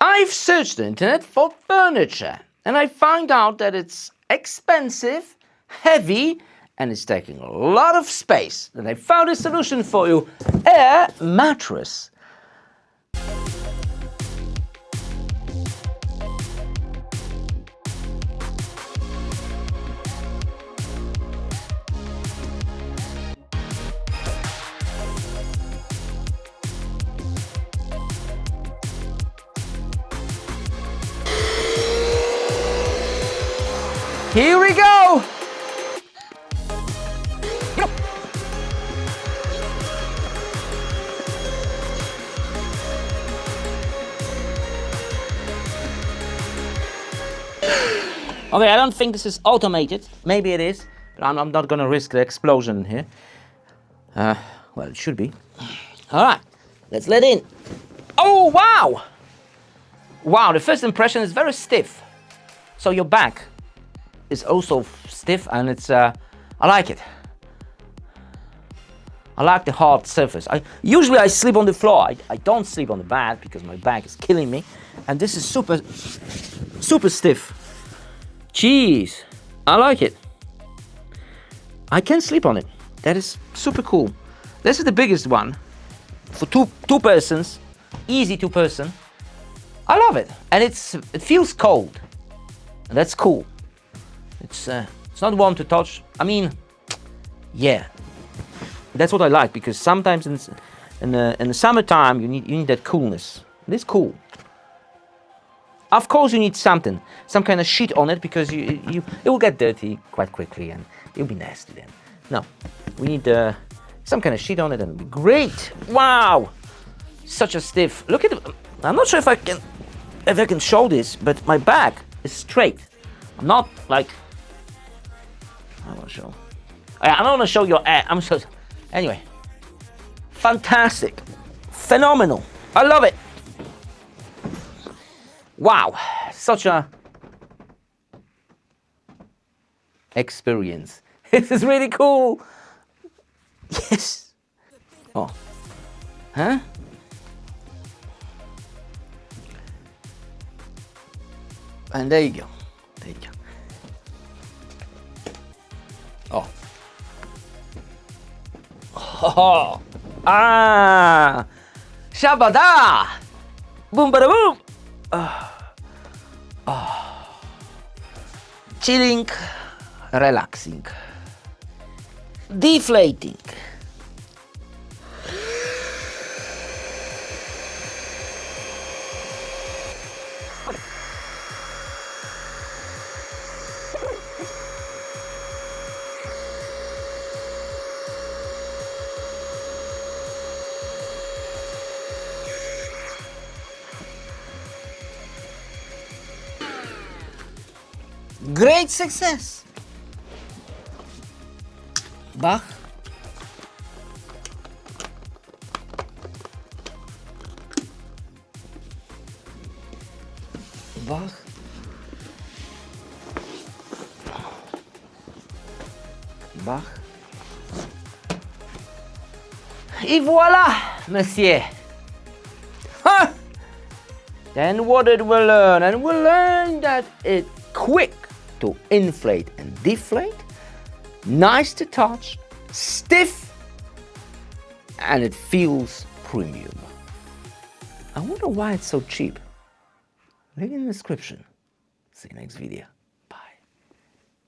I've searched the internet for furniture and I found out that it's expensive, heavy, and it's taking a lot of space. And I found a solution for you, Air Mattress. Here we go! Okay, I don't think this is automated. Maybe it is, but I'm not gonna risk the explosion here. Well, it should be. All right, let's let in. Oh, wow! Wow, the first impression is very stiff. So your back is also stiff, and it's, I like it. I like the hard surface. Usually I sleep on the floor. I don't sleep on the bed because my back is killing me. And this is super stiff. Jeez, I like it. I can sleep on it. That is super cool. This is the biggest one for two persons, easy 2-person. I love it, and it feels cold, and that's cool. It's not warm to touch. I mean, yeah, that's what I like, because sometimes in the summertime you need that coolness. It's cool. Of course, you need some kind of sheet on it, because it will get dirty quite quickly and it'll be nasty then. No, we need some kind of sheet on it, and it'll be great. Wow, such a stiff. Look at it. I'm not sure if I can show this, but my back is straight. I'm not like. I want to show. I don't want to show your ass. Anyway, fantastic, phenomenal. I love it. Wow, such a experience. This is really cool. Yes. Oh. Huh? And there you go. There you go. Oh. Oh. Ah. Shabada. Boom bada boom. Chilling, relaxing, deflating. Great success. Bach. Bach. Bach. Et voila, monsieur. Huh? Then what did we learn? And we learned that it's quick to inflate and deflate, nice to touch, stiff, and it feels premium. I wonder why it's so cheap. Link in the description. See you next video.